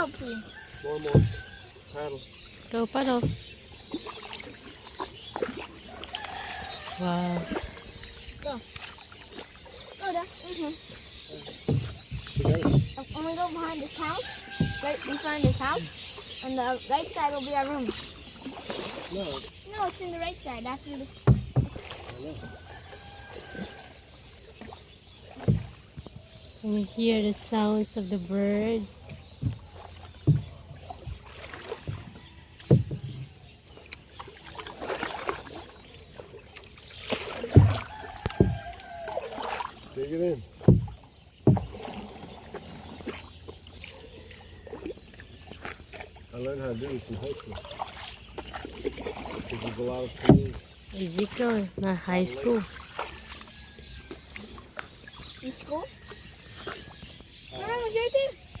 hopefully. More. Paddle. Go paddle. Wow. Go there. I'm gonna go behind this house, right in front of this house, and the right side will be our room. No, it's in the right side after this. I know. We hear the sounds of the birds. Take it in. I learned how to do this in high school. Because there's a lot of pools. Ezekiel, not high school. In school? No, it's right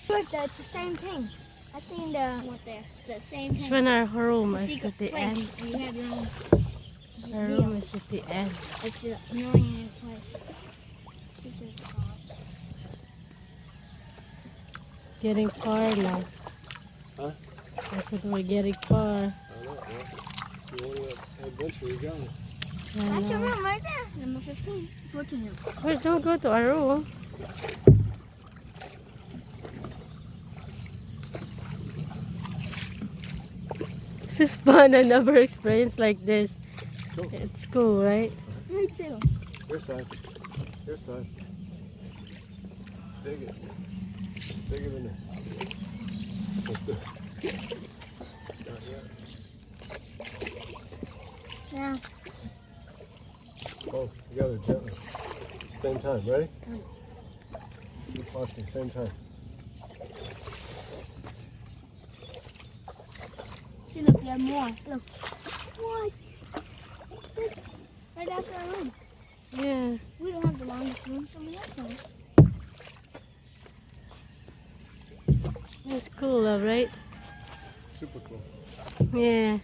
there. Look, it's the same thing. I seen the what there. It's the same thing. When our room It's a is secret at the place. end. And you have your own Our deal. room is at the end. It's a millionaire place. Teachers call it. Getting far now. Huh? I said we're getting far. I know. Well, you want an adventure, you got it. That's your room right there. Number 15. 14 now. Well, don't go to our room. This is fun. I never experienced like this. Cool. It's cool, right? Me too. Your side. Your side. Dig it. Dig it in there. Not yet. Yeah. Oh, together, gently. Same time, ready? Keep watching, same time. See, look, you have more. Look. What? Right after our room. Yeah. We don't have the longest room, somebody else has. That's cool, love, right? Super cool. Yeah.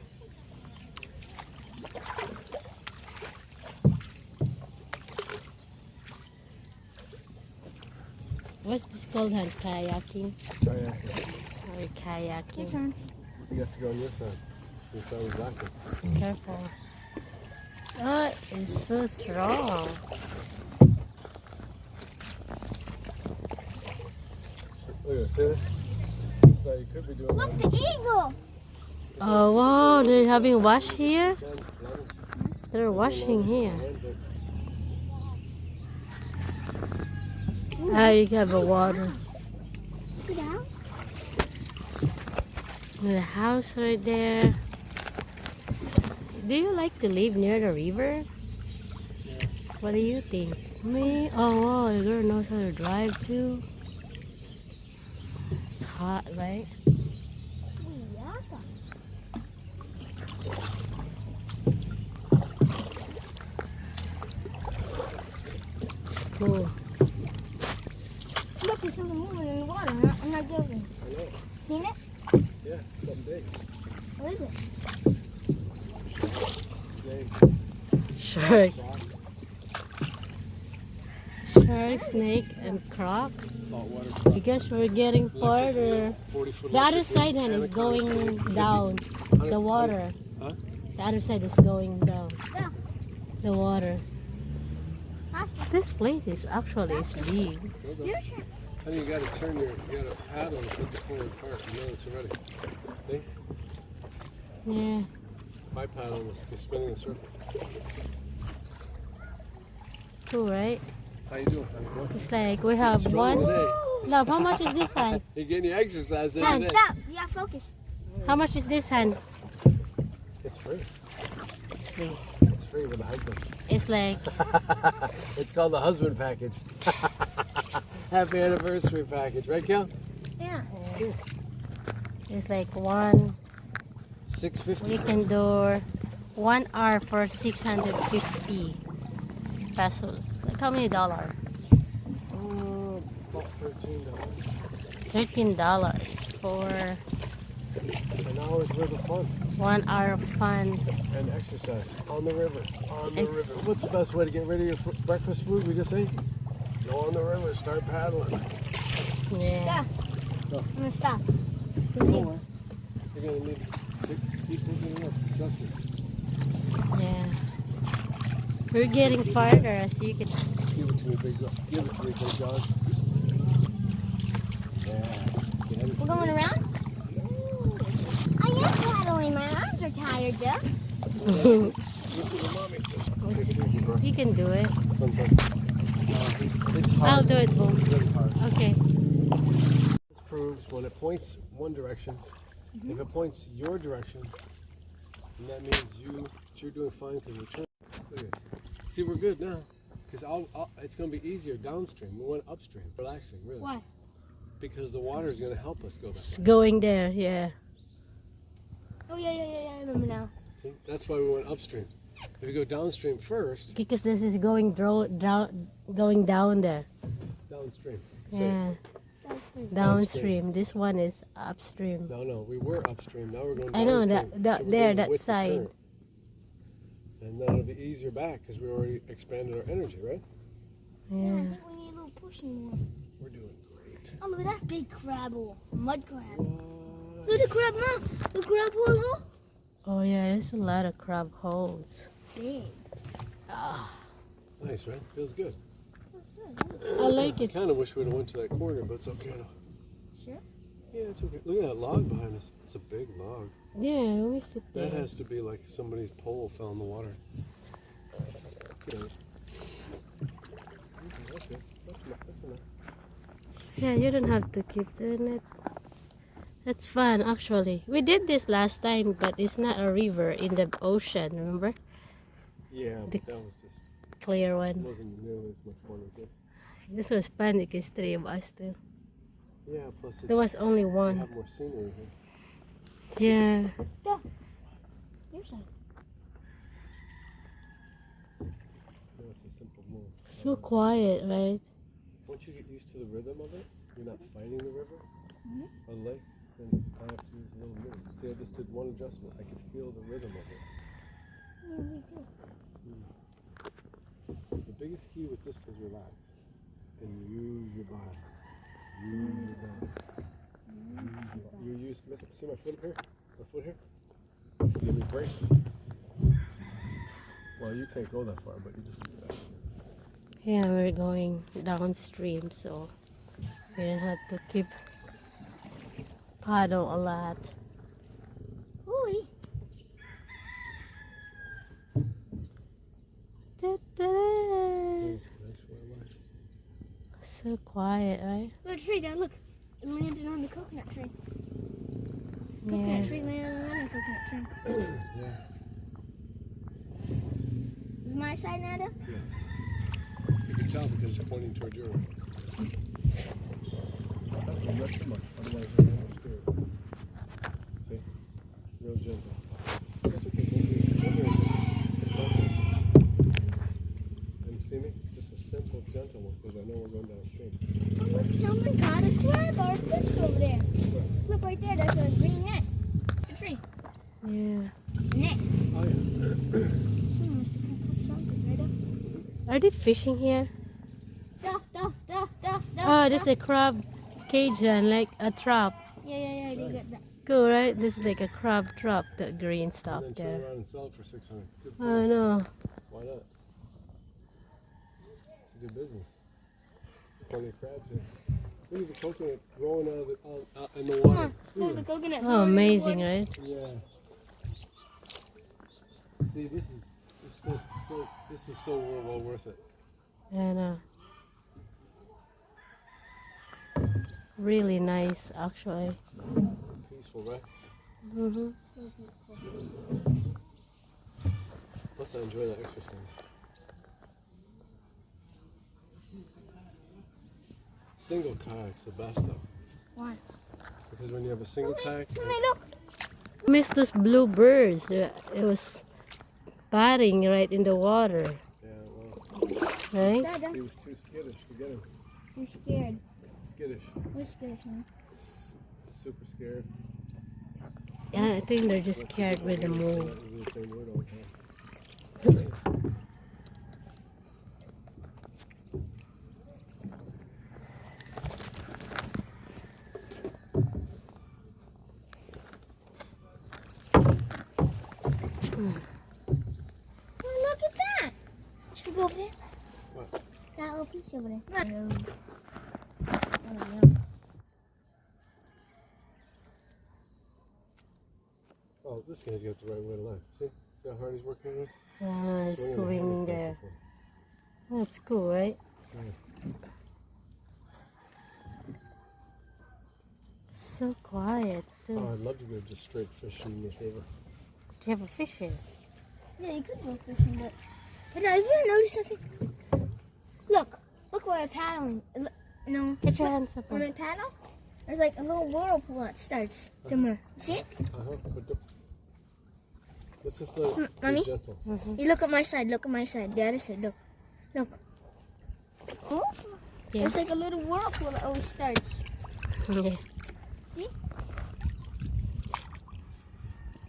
What's this called, hon? Kayaking? Kayaking. Or Your kayaking? turn. You have to go on your side. Your side is active. Careful. Oh, it's so strong. Look at this, see this? This side you could be doing Look, like the eagle. Oh, wow. They're having wash here? lemon. They're washing here. Ah, you have a water. Look at the house. The house right there. Do you like to live near the river? What do you think? Me? Oh, wow. The girl knows how to drive too. It's hot, right? It's cool. Look, there's something moving in the water. I'm not joking. I know. Seen it? Yeah, something big. What is it? Snake. Shark. Rock. Shark, snake, and croc. Saltwater I croc. guess we're getting farther. 40-foot The other electric side, eel, hen, is anaconda, going snake, down. 50. The water. Huh? The other side is going down. Yeah. The water. Awesome. This place is actually is big. You should. Honey, you gotta turn you gotta paddle and put the forward part. You know it's already. See? Yeah. My paddle was spinning in a circle. Cool, right? How you doing, honey? What? It's like we have Strong one. today. Love, how much is this hand? You're getting your exercise every Hand. day. Stop. You gotta focus. How much is this hand? It's free. It's free. It's free with the husband. It's like It's called the husband package. Happy anniversary package, right, Kel? Yeah. it's like one. $6.50. We can do 1 hour for 650 pesos. Like how many dollars? About $13 for an hour's worth of fun 1 hour of fun. and exercise on the river. On the Ex- river. What's the best way to get rid of your breakfast food? We just ate. Go on the river, start paddling. Yeah. Stop. I'm gonna stop. Don't worry. You're gonna need to keep looking up. Trust me. Yeah. We're getting farther as you can. Give it to me, big dog. Give it to me, big dog. Yeah. We're going around? I am paddling. My arms are tired, though. You can do it. Sometimes. It's hard. I'll do it, Boom. It's really hard. Okay. This proves when it points one direction, if it points your direction, then that means you're doing fine because you're turning. Look at this. See, we're good now. Because it's going to be easier downstream. We went upstream. Relaxing, really. Why? Because the water is going to help us go that It's way. going there, yeah. Oh, yeah. I remember now. See? That's why we went upstream. If you go downstream first, Because this is going down there. downstream. So, Yeah. Downstream. This one is upstream. No, we were upstream. Now we're going I know, downstream. that we're there, going that with the side. current. And then it'll be easier back because we already expanded our energy, right? Yeah, I Yeah. think we need a little pushing more. We're doing great. Oh, look at that big crab hole. Mud crab. What? Look at the crab, Mom. The crab hole. Oh yeah, there's a lot of crab holes. Big. Nice, right? Feels good. I like I it. kind of wish we'd have went to that corner, but it's okay now. Sure. Yeah, it's okay. Look at that log behind us. It's a big log. Yeah, we sit That there. has to be like somebody's pole fell in the water. Good. That's good. That's enough. Yeah, you don't have to keep doing it. That's fun, actually. We did this last time, but it's not a river in the ocean, remember? Yeah, The- but that was just Clear one. wasn't nearly as much fun as this. This was fun because three of us too. Yeah, plus it's, There was only we one. have more scenery here. Yeah. Your side. Yeah, it's a simple move. So quiet, right? Once you get used to the rhythm of it, you're not fighting the river or the lake, then I have to use a little move. See, I just did one adjustment. I could feel the rhythm of it. Yeah, me too. The biggest key with this is relax and use your body. Use your body. You use, see my foot here? My foot here? Give me brace. Well, you can't go that far, but you just do that. Yeah, we're going downstream, so we don't have to keep paddle a lot. Ooh. Da-da-da. Nice for life. So quiet, right? Look, tree there, look. It landed on the coconut tree. Yeah. Coconut tree landed on the coconut tree. Yeah. Is my side, Nada? You can tell because you're pointing toward your way. Not too much, otherwise you're not scared. See? Real gentle. That's okay, don't do it. Don't do it. Just don't do it. And you see me? Just a simple, gentle one because I know we're going downstream. Oh, look, someone caught a crab or a fish over there. Look right there, that's a green net. The tree. Yeah. Net. Oh, yeah. Someone must have put something right up. Are they fishing here? Da. Oh, this is a crab Cajun, like a trap. Yeah, they got that. Cool, right? This is like a crab trap, the green stuff And then turn there. around and sell it for 600. Good I price. know. Why not? It's a good business. There's plenty of crabs here. Look at the coconut growing out in the Come water. on, look at the coconut. Oh, amazing, right? Yeah. See, this was so well worth it. I know. Really nice, actually. Peaceful, right? Mm-hmm. Plus, I enjoy that exercise. Single kayak's the best though, Why? because when you have a single kayak, Mommy, look. Miss those blue birds. It was batting right in the water, yeah, well, right? Dada, he was too skittish to get him. you're scared. Skittish, We're scared, man. super scared. Yeah, I think they're just scared with the move. That was the same word all the time. look at that. Should we go over there? What? That little piece over there. Oh, this guy's got the right way to life. See? See how hard he's working on it? Yeah, swimming the there. handle That's cool, right? Yeah. So quiet, too. Oh, I'd love to go just straight fishing in this river. Do you have a fish here? Yeah, you could go fishing, but... Hey, have you ever noticed something? Look where I'm paddling. No. Get your hands up. When I paddle, there's like a little whirlpool that starts somewhere. You see it? But let's just let it Mommy? be gentle. You look at my side. Look at my side. The other side. Look. Oh, Yeah. there's like a little whirlpool that always starts. Yeah. See?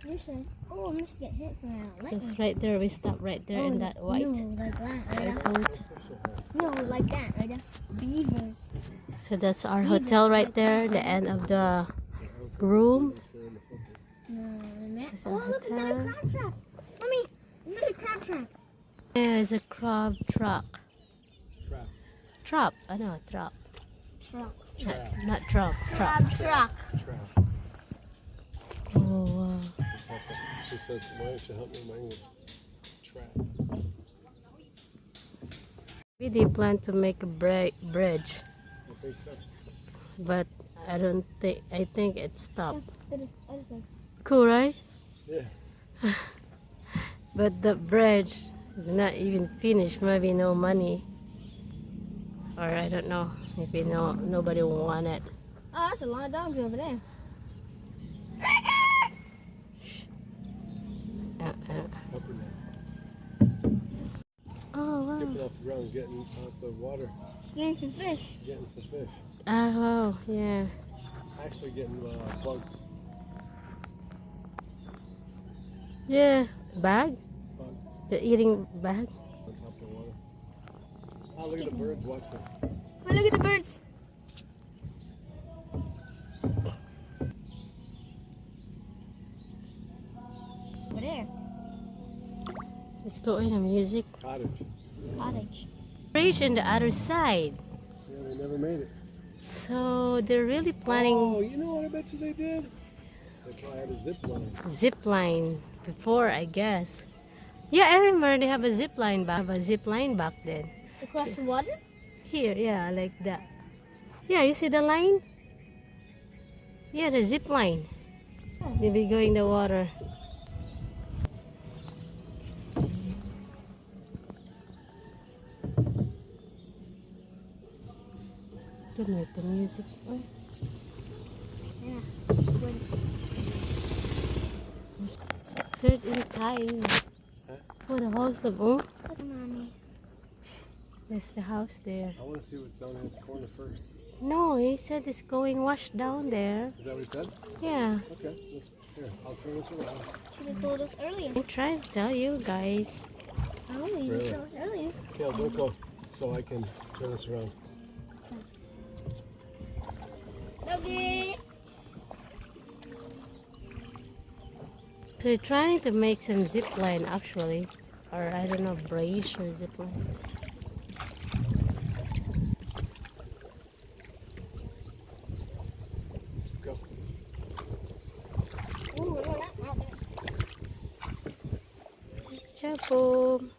This side. Oh, I must get hit from that lightning. Just right there. We stop right there in that white. No, like that, right? boat. No, like that, right? Beavers. So that's our hotel right there. The end of the room. No, It's a oh, look, another hotel. crab trap. Mommy, another crab trap. Yeah, it's a crab truck. Trap. Trap. I know, trap. Trap. Not trap. Trap. Crab trap. Trap. Oh, wow. She says, why don't you help me in my English? Trap. We did plan to make a bridge, I think so. but I don't think. I think it stopped. Other side. Cool, right? Yeah. But the bridge is not even finished. Maybe no money, or I don't know. Maybe nobody want it. Oh, that's a lot of dogs over there. Up and down. Oh wow. Skipping off the ground, getting off the water, Getting some fish. getting some fish. Oh yeah. Actually getting bugs. Yeah. Bag? Bugs The eating bag? on top of the water. Oh, look at the birds watching. Oh, look at the birds. Over there. Let's go in the music. Cottage. Cottage. Bridge on the other side. Yeah, they never made it. So they're really planning Oh, you know what I bet you they did? They probably had a zip line. zip line before, I guess. Yeah, I remember they have a zip line back. Then. Across the water? Here, yeah, like that. Yeah, you see the line? Yeah, the zip line. They be going the water. Good with the music. Oh. Yeah. It's good. Third in time. Oh, the house of oh. Look, Mommy. That's the house there. I want to see what's down in the corner first. No, he said it's going wash down there. Is that what he said? Yeah. Okay. Here, I'll turn this around. Should have told us earlier. I'm trying to tell you guys. Oh, you Really? told us earlier. Kale, don't go so I can turn this around. Doggy! So they're trying to make some zip line actually. Or I don't know, bridge or zip line. Go. Ooh, no, not that. Chapo.